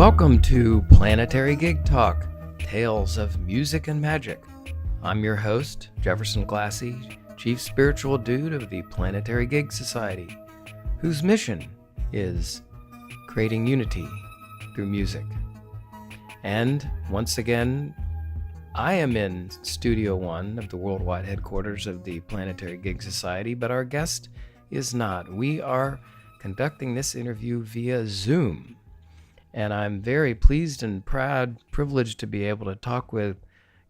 Welcome to Planetary Gig Talk, Tales of Music and Magic. I'm your host, Jefferson Glassy, Chief Spiritual Dude of the Planetary Gig Society, whose mission is creating unity through music. And once again, I am in Studio One of the worldwide headquarters of the Planetary Gig Society, but our guest is not. We are conducting this interview via Zoom. And I'm very pleased and privileged to be able to talk with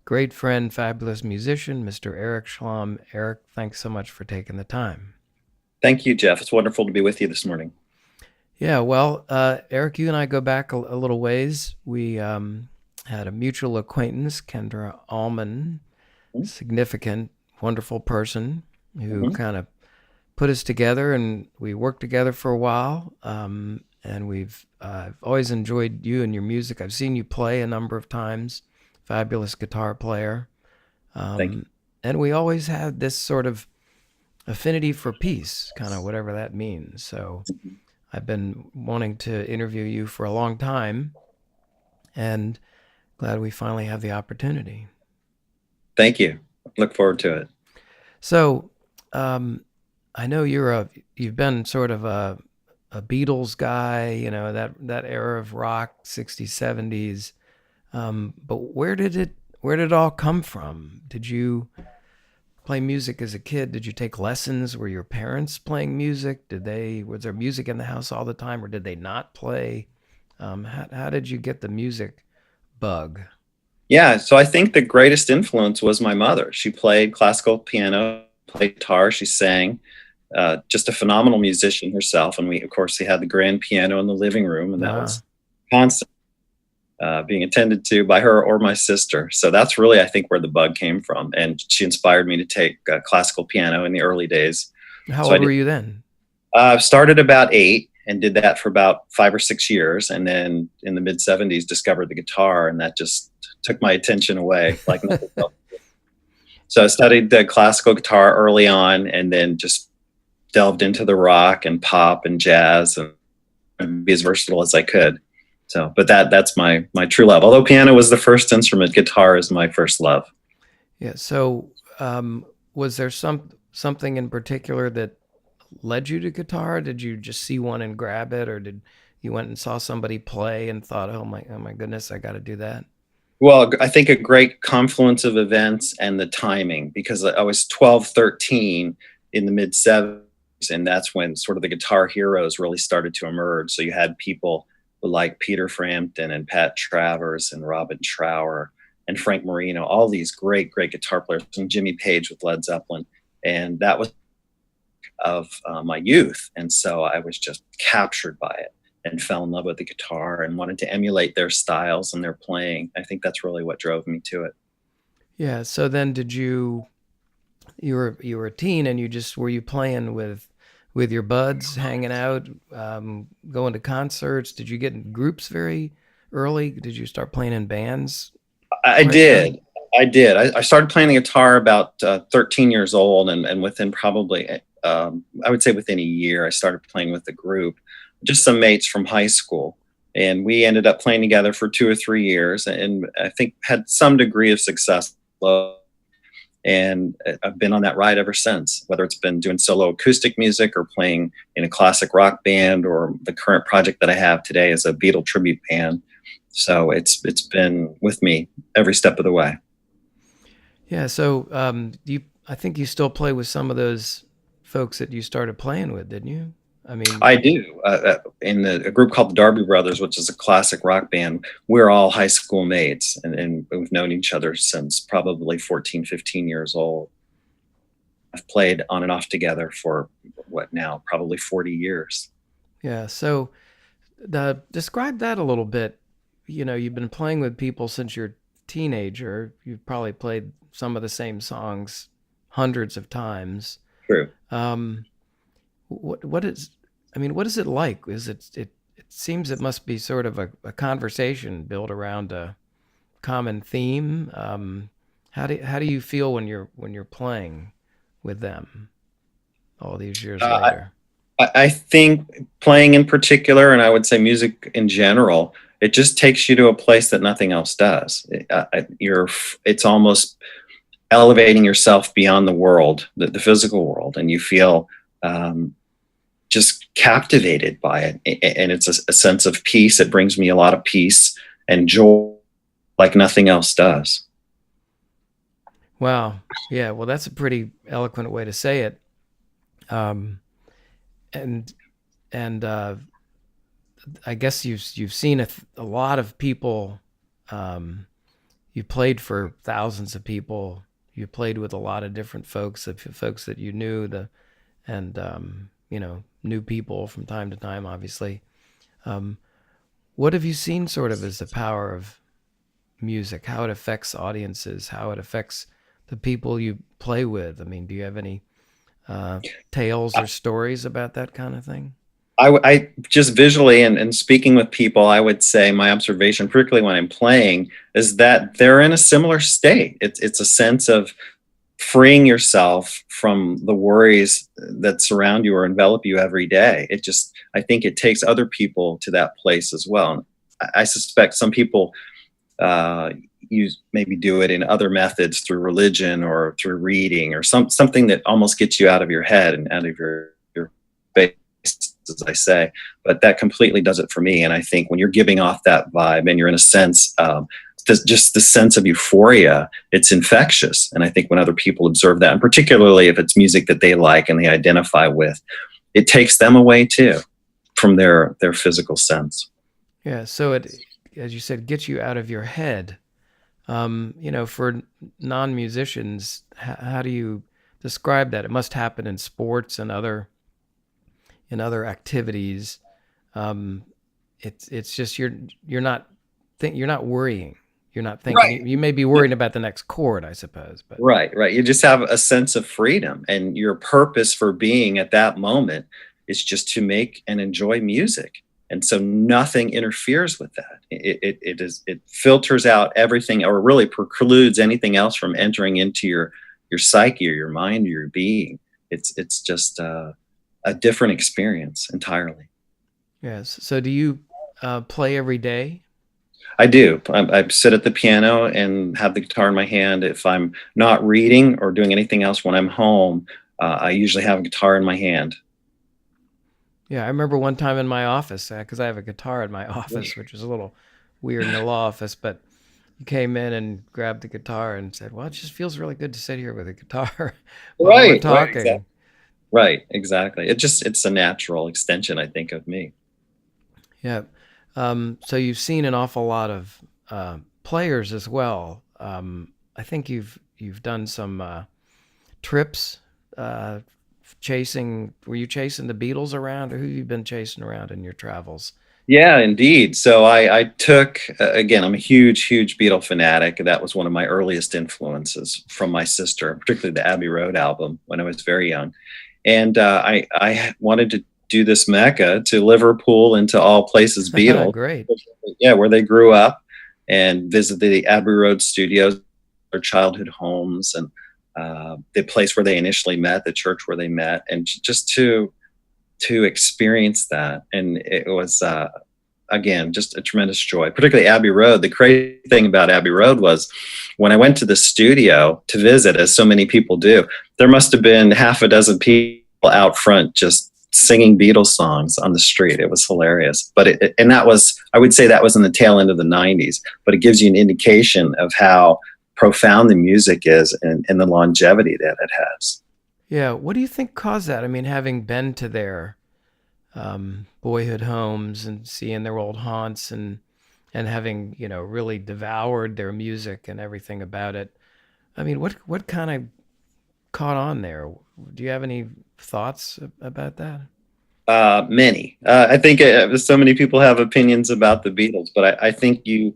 great friend, fabulous musician, Mr. Eric Schlam. Eric, thanks so much for taking the time. Thank you, Jeff. It's wonderful to be with you this morning. Yeah, well, Eric, you and I go back a little ways. We had a mutual acquaintance, Kendra Allman, significant, wonderful person who kind of put us together, and we worked together for a while. And I've always enjoyed you and your music. I've seen you play a number of times. Fabulous guitar player. Thank you. And we always had this sort of affinity for peace, kind of whatever that means. So I've been wanting to interview you for a long time, and glad we finally have the opportunity. Thank you. Look forward to it. So I know you've been sort of a Beatles guy, you know, that era of rock, 60s, 70s. But where did it all come from? Did you play music as a kid? Did you take lessons? Were your parents playing music? Was there music in the house all the time, or did they not play? How did you get the music bug? Yeah, so I think the greatest influence was my mother. She played classical piano, played guitar, she sang. Just a phenomenal musician herself, and we had the grand piano in the living room, and that was constant being attended to by her or my sister. So that's really, I think, where the bug came from, and she inspired me to take classical piano in the early days. How old were you then? I started about 8 and did that for about 5 or 6 years, and then in the mid-70s discovered the guitar, and that just took my attention away like nothing else. So I studied the classical guitar early on, and then just delved into the rock and pop and jazz and be as versatile as I could. So, but that's my true love. Although piano was the first instrument, guitar is my first love. Yeah. So, was there something in particular that led you to guitar? Did you just see one and grab it, or did you went and saw somebody play and thought, oh my goodness, I got to do that? Well, I think a great confluence of events and the timing, because I was 12, 13 in the mid-70s. And that's when sort of the guitar heroes really started to emerge. So you had people like Peter Frampton and Pat Travers and Robin Trower and Frank Marino, all these great guitar players, and Jimmy Page with Led Zeppelin. And that was of my youth. And so I was just captured by it and fell in love with the guitar and wanted to emulate their styles and their playing. I think that's really what drove me to it. Yeah. So then you were a teen, and were you playing with your buds, hanging out, going to concerts? Did you get in groups very early? Did you start playing in bands? I did. I started playing the guitar about 13 years old, and within probably, I would say within a year, I started playing with the group, just some mates from high school. And we ended up playing together for 2 or 3 years, and I think had some degree of success. And I've been on that ride ever since, whether it's been doing solo acoustic music or playing in a classic rock band, or the current project that I have today is a Beatles tribute band. So it's been with me every step of the way. Yeah. So I think you still play with some of those folks that you started playing with, didn't you? I mean, I do. In a group called the Darby Brothers, which is a classic rock band, we're all high school mates, and we've known each other since probably 14, 15 years old. I've played on and off together for probably 40 years. Yeah. So describe that a little bit. You know, you've been playing with people since you're a teenager. You've probably played some of the same songs hundreds of times. True. What is it like? It seems it must be sort of a conversation built around a common theme. How do you feel when you're playing with them all these years later? I think playing in particular, and I would say music in general, it just takes you to a place that nothing else does. It's almost elevating yourself beyond the world, the physical world, and you feel just captivated by it. And it's a sense of peace. It brings me a lot of peace and joy like nothing else does. Wow. Yeah. Well, that's a pretty eloquent way to say it. Um, and and I guess you've seen a lot of people. You played for thousands of people. You played with a lot of different folks, folks that you knew, and new people from time to time, obviously. What have you seen sort of as the power of music, how it affects audiences, how it affects the people you play with? I mean, do you have any tales or stories about that kind of thing? I just visually and speaking with people, I would say my observation, particularly when I'm playing, is that they're in a similar state. It's a sense of freeing yourself from the worries that surround you or envelop you every day. I think it takes other people to that place as well. I suspect some people maybe do it in other methods through religion or through reading or something that almost gets you out of your head and out of your space, as I say, but that completely does it for me. And I think when you're giving off that vibe and you're in a sense, just the sense of euphoria, it's infectious. And I think when other people observe that, and particularly if it's music that they like and they identify with, it takes them away too from their physical sense. Yeah. So it, as you said, gets you out of your head. For non-musicians, how do you describe that? It must happen in sports and other activities. It's just you're not worrying. You're not thinking. Right. You may be worrying about the next chord, I suppose. But right. You just have a sense of freedom, and your purpose for being at that moment is just to make and enjoy music. And so nothing interferes with that. It filters out everything, or really precludes anything else from entering into your psyche or your mind or your being. It's just a different experience entirely. Yes. So do you play every day? I do. I sit at the piano and have the guitar in my hand. If I'm not reading or doing anything else when I'm home, I usually have a guitar in my hand. Yeah, I remember one time in my office, because I have a guitar in my office, which is a little weird in the law office, but you came in and grabbed the guitar and said, well, it just feels really good to sit here with a guitar while we're talking. Right, exactly. It's a natural extension, I think, of me. Yeah. So you've seen an awful lot of players as well. I think you've done some trips were you chasing the Beatles around, or who have you been chasing around in your travels? Yeah, indeed. So I took, again, I'm a huge Beatle fanatic. That was one of my earliest influences from my sister, particularly the Abbey Road album when I was very young. And I wanted to do this Mecca to Liverpool and to all places Beatles. Great. Yeah, where they grew up, and visit the Abbey Road studios, their childhood homes, and the place where they initially met, the church where they met, and just to experience that. And it was again just a tremendous joy, particularly Abbey Road. The crazy thing about Abbey Road was when I went to the studio to visit, as so many people do, there must have been half a dozen people out front just singing Beatles songs on the street. It was hilarious. But I would say that was in the tail end of the 90s, but it gives you an indication of how profound the music is and the longevity that it has. Yeah. What do you think caused that? I mean, having been to their boyhood homes and seeing their old haunts and having, really devoured their music and everything about it. I mean, what kind of caught on there? Do you have any thoughts about that? Many. I think so many people have opinions about the Beatles, but I think you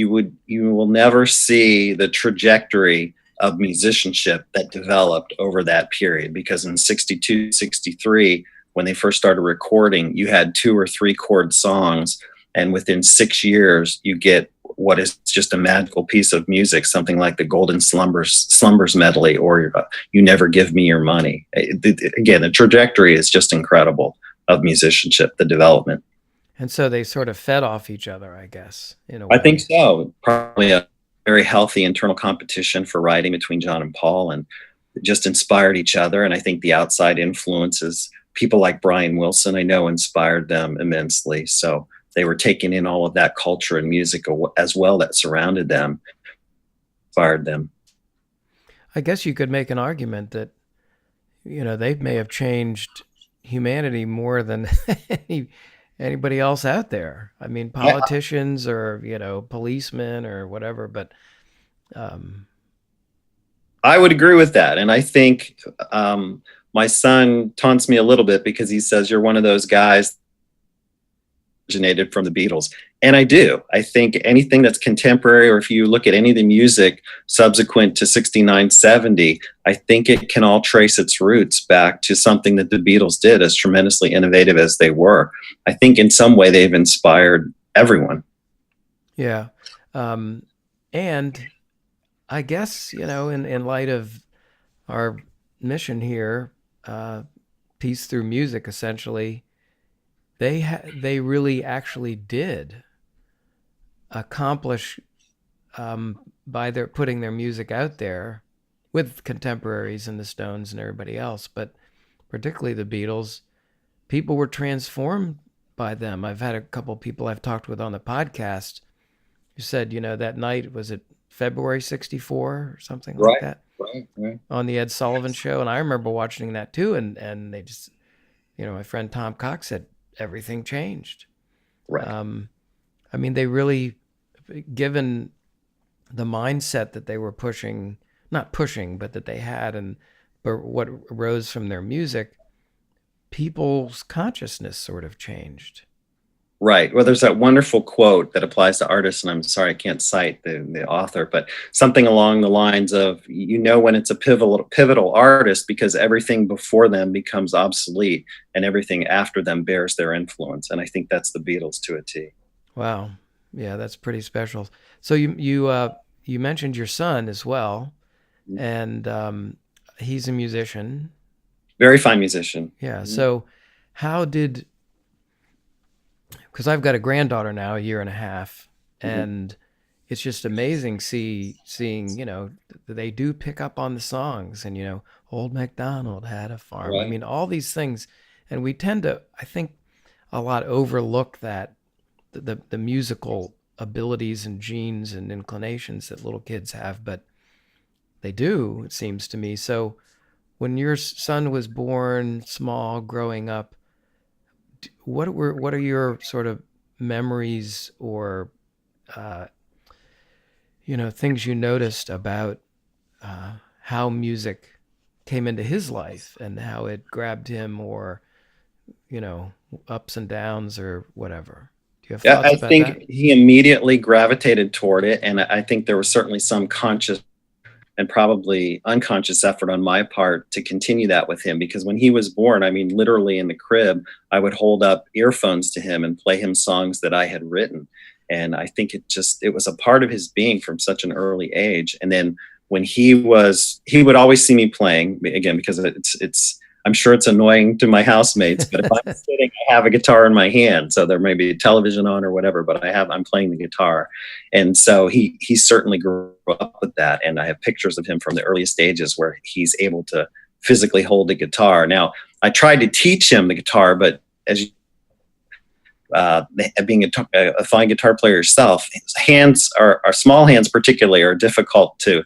will never see the trajectory of musicianship that developed over that period, because in 62, 63, when they first started recording, you had 2 or 3 chord songs, and within 6 years you get what is just a magical piece of music, something like the Golden Slumbers medley, or You Never Give Me Your Money. Again, the trajectory is just incredible of musicianship, the development. And so they sort of fed off each other, I guess, in a I think way. so. Probably a very healthy internal competition for writing between John and Paul, and just inspired each other. And I think the outside influences, people like Brian Wilson, I know, inspired them immensely. So they were taking in all of that culture and music as well that surrounded them, inspired them. I guess you could make an argument that, they may have changed humanity more than any, anybody else out there. I mean, I, politicians or, policemen or whatever, but um, I would agree with that. And I think my son taunts me a little bit because he says, you're one of those guys originated from the Beatles. And I do. I think anything that's contemporary, or if you look at any of the music subsequent to 69, 70, I think it can all trace its roots back to something that the Beatles did, as tremendously innovative as they were. I think in some way they've inspired everyone. yeah. And I guess, in light of our mission here, peace through music, essentially, they really actually did accomplish, by their putting their music out there with contemporaries and the Stones and everybody else, but particularly the Beatles. People were transformed by them. I've had a couple of people I've talked with on the podcast who said, that night, was it February 64 or something like Right, that, right. on the Ed Sullivan Show. And I remember watching that too. And they just, my friend Tom Cox said everything changed. Right. I mean, they really, given the mindset that they were pushing, not pushing, but that they had, and but what arose from their music, people's consciousness sort of changed. Right. Well, there's that wonderful quote that applies to artists, and I'm sorry I can't cite the author, but something along the lines of, when it's a pivotal artist, because everything before them becomes obsolete and everything after them bears their influence. And I think that's the Beatles to a T. Wow. Yeah, that's pretty special. So you mentioned your son as well, and he's a musician. Very fine musician. Yeah. So how did, because I've got a granddaughter now, a year and a half, Mm-hmm. and it's just amazing seeing, they do pick up on the songs, and Old MacDonald had a farm. I Right. mean, all these things, and we tend to, I think, a lot overlook that the musical abilities and genes and inclinations that little kids have, but they do, it seems to me. So when your son was born, small, growing up, what are your sort of memories, or uh, things you noticed about how music came into his life and how it grabbed him, or ups and downs or whatever? Do you have Yeah, thoughts I about that? think he immediately gravitated toward it. And I think there was certainly some conscious and probably unconscious effort on my part to continue that with him, because when he was born, I mean, literally in the crib, I would hold up earphones to him and play him songs that I had written. And I think it was a part of his being from such an early age. And then when he would always see me playing, again, because I'm sure it's annoying to my housemates, but if I'm sitting, I have a guitar in my hand. So there may be a television on or whatever, but I'm playing the guitar. And so he certainly grew up with that. And I have pictures of him from the earliest stages where he's able to physically hold the guitar. Now, I tried to teach him the guitar, but as you being a fine guitar player yourself, hands are small hands particularly are difficult to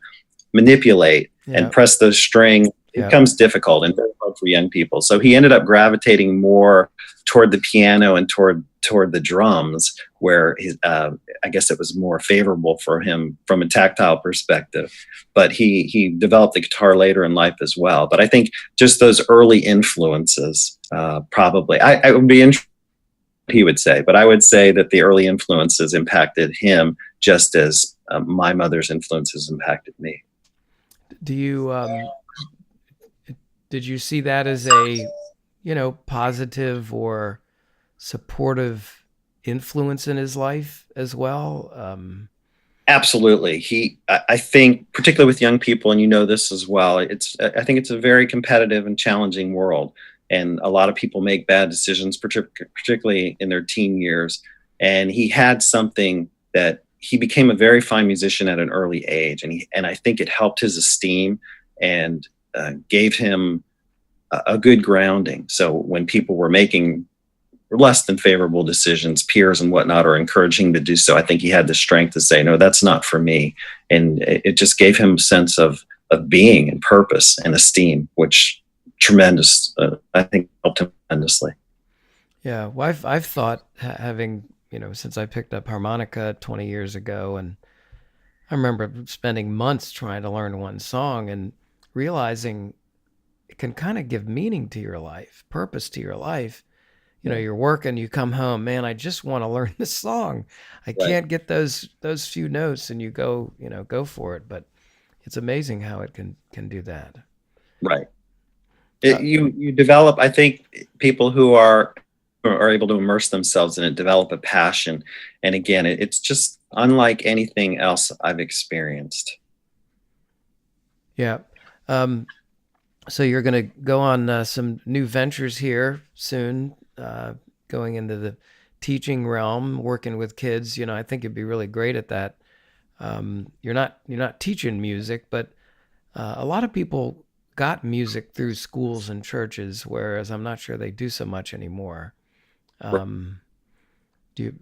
manipulate Yeah. and press those strings. It becomes difficult and very hard for young people. So he ended up gravitating more toward the piano and toward the drums, where I guess it was more favorable for him from a tactile perspective. But he developed the guitar later in life as well. But I think just those early influences, probably, I would be interested he would say, but I would say that the early influences impacted him just as my mother's influences impacted me. Do you did you see that as a positive or supportive influence in his life as well? Absolutely. I think, particularly with young people, and this as well, I think it's a very competitive and challenging world. and a lot of people make bad decisions, particularly in their teen years. And he had something that he became a very fine musician at an early age, and I think it helped his esteem and gave him a good grounding. So when people were making less than favorable decisions, peers and whatnot are encouraging to do so, I think he had the strength to say, no, that's not for me. And it just gave him a sense of being and purpose and esteem, which tremendous, I think helped him tremendously. Yeah, well, I've thought having, since I picked up harmonica 20 years ago, and I remember spending months trying to learn one song and realizing it can kind of give meaning to your life, purpose to your life. You're working, you come home, man, I just want to learn this song. I Right. can't get those few notes, and you go for it. But it's amazing how it can do that. Right. Uh, You develop, I think people who are able to immerse themselves in it develop a passion. And again, it's just unlike anything else I've experienced. yeah. So you're going to go on some new ventures here soon, going into the teaching realm, working with kids. I think you'd be really great at that. You're not teaching music, but a lot of people got music through schools and churches, whereas I'm not sure they do so much anymore. Um, do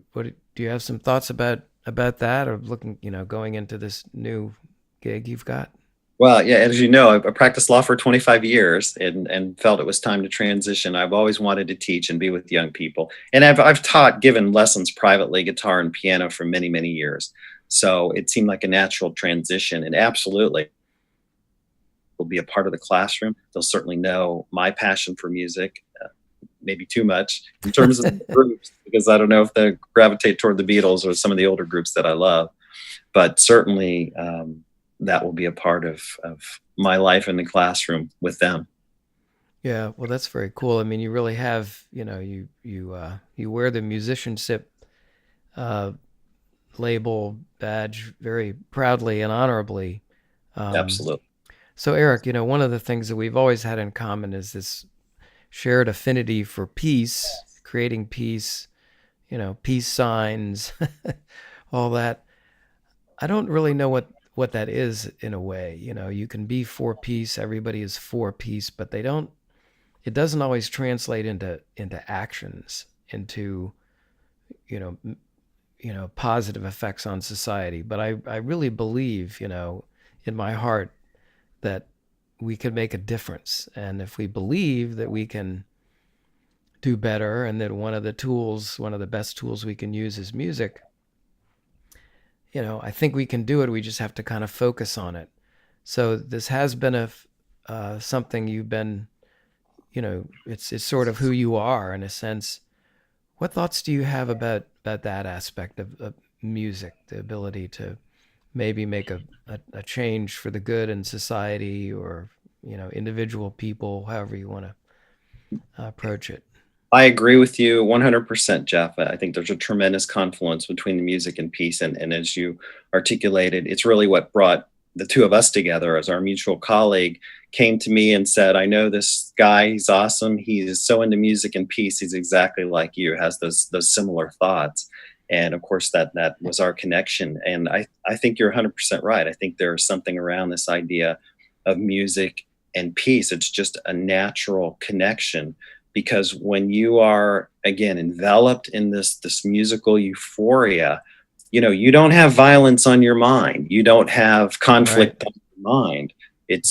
you have some thoughts about that, or looking, going into this new gig you've got? Well, yeah, as you know, I practiced law for 25 years and felt it was time to transition. I've always wanted to teach and be with young people. And I've taught, given lessons privately, guitar and piano for many, many years. So it seemed like a natural transition. And absolutely, will be a part of the classroom. They'll certainly know my passion for music, maybe too much in terms of groups, because I don't know if they gravitate toward the Beatles or some of the older groups that I love. But certainly, that will be a part of my life in the classroom with them. Yeah, well, that's very cool. I mean, you really have, you wear the musicianship uh, label badge very proudly and honorably. Um, Absolutely. so, Eric, one of the things that we've always had in common is this shared affinity for peace, creating peace, peace signs, all that. I don't really know what that is in a way. You can be for peace, everybody is for peace, but it doesn't always translate into actions, into positive effects on society. But I really believe, in my heart, that we can make a difference. And if we believe that we can do better, and that one of the best tools we can use is music, I think we can do it. We just have to kind of focus on it. So this has been something you've been, it's sort of who you are in a sense. What thoughts do you have about that aspect of music, the ability to maybe make a change for the good in society, or, individual people, however you want to approach it? I agree with you 100%, Jeff. I think there's a tremendous confluence between the music and peace. And as you articulated, it's really what brought the two of us together. As our mutual colleague came to me and said, I know this guy, he's awesome. He's so into music and peace. He's exactly like you, has those similar thoughts. And of course, that was our connection. And I think you're 100% right. I think there's something around this idea of music and peace. It's just a natural connection, because when you are, again, enveloped in this musical euphoria, you don't have violence on your mind. You don't have conflict on your mind.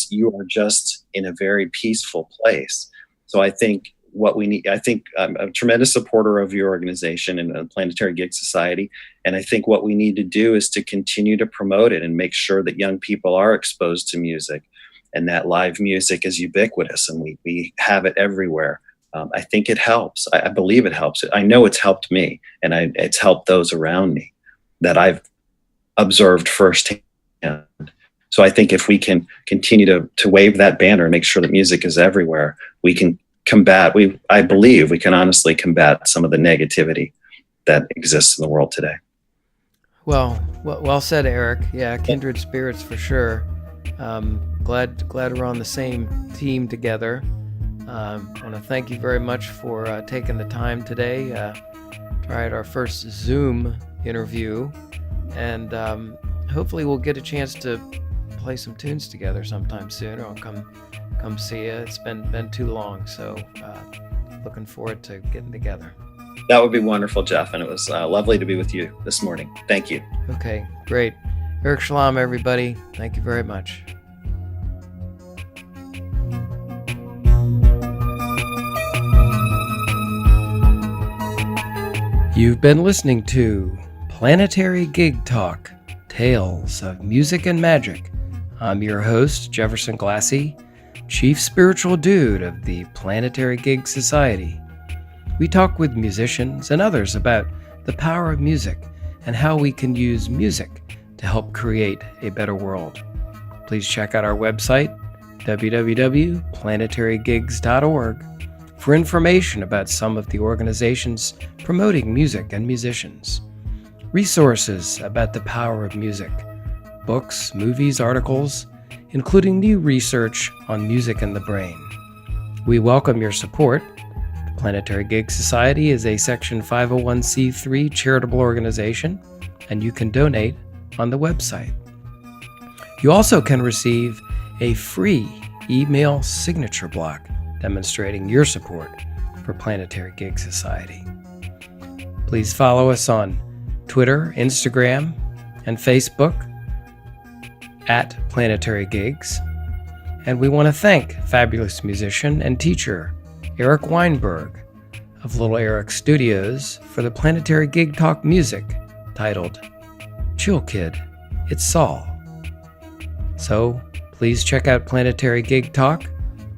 You are just in a very peaceful place. So I think what we need, I think I'm a tremendous supporter of your organization and the Planetary Gig Society. And I think what we need to do is to continue to promote it and make sure that young people are exposed to music, and that live music is ubiquitous and we have it everywhere. I think it helps. I believe it helps. I know it's helped me, and it's helped those around me that I've observed firsthand. So I think if we can continue to wave that banner and make sure that music is everywhere, we can I believe we can honestly combat some of the negativity that exists in the world today. Well said, Eric. Yeah, kindred spirits for sure. Glad we're on the same team together. I want to thank you very much for taking the time today. Tried our first Zoom interview, and hopefully we'll get a chance to play some tunes together sometime soon. I'll come see you. It's been too long, so looking forward to getting together. That would be wonderful, Jeff, and it was lovely to be with you this morning. Thank you. Okay, great. Eric Schlam, everybody. Thank you very much. You've been listening to Planetary Gig Talk, Tales of Music and Magic. I'm your host, Jefferson Glassy, Chief Spiritual Dude of the Planetary Gig Society. We talk with musicians and others about the power of music and how we can use music to help create a better world. Please check out our website, www.planetarygigs.org, for information about some of the organizations promoting music and musicians, resources about the power of music, books, movies, articles, including new research on music and the brain. We welcome your support. The Planetary Gig Society is a Section 501c3 charitable organization, and you can donate on the website. You also can receive a free email signature block demonstrating your support for Planetary Gig Society. Please follow us on Twitter, Instagram, and Facebook at Planetary Gigs. And we want to thank fabulous musician and teacher Eric Weinberg of Little Eric Studios for the Planetary Gig Talk music titled Chill Kid, It's Saul. So please check out Planetary Gig Talk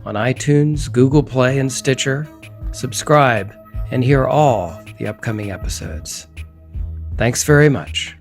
on iTunes, Google Play, and Stitcher. Subscribe and hear all the upcoming episodes. Thanks very much.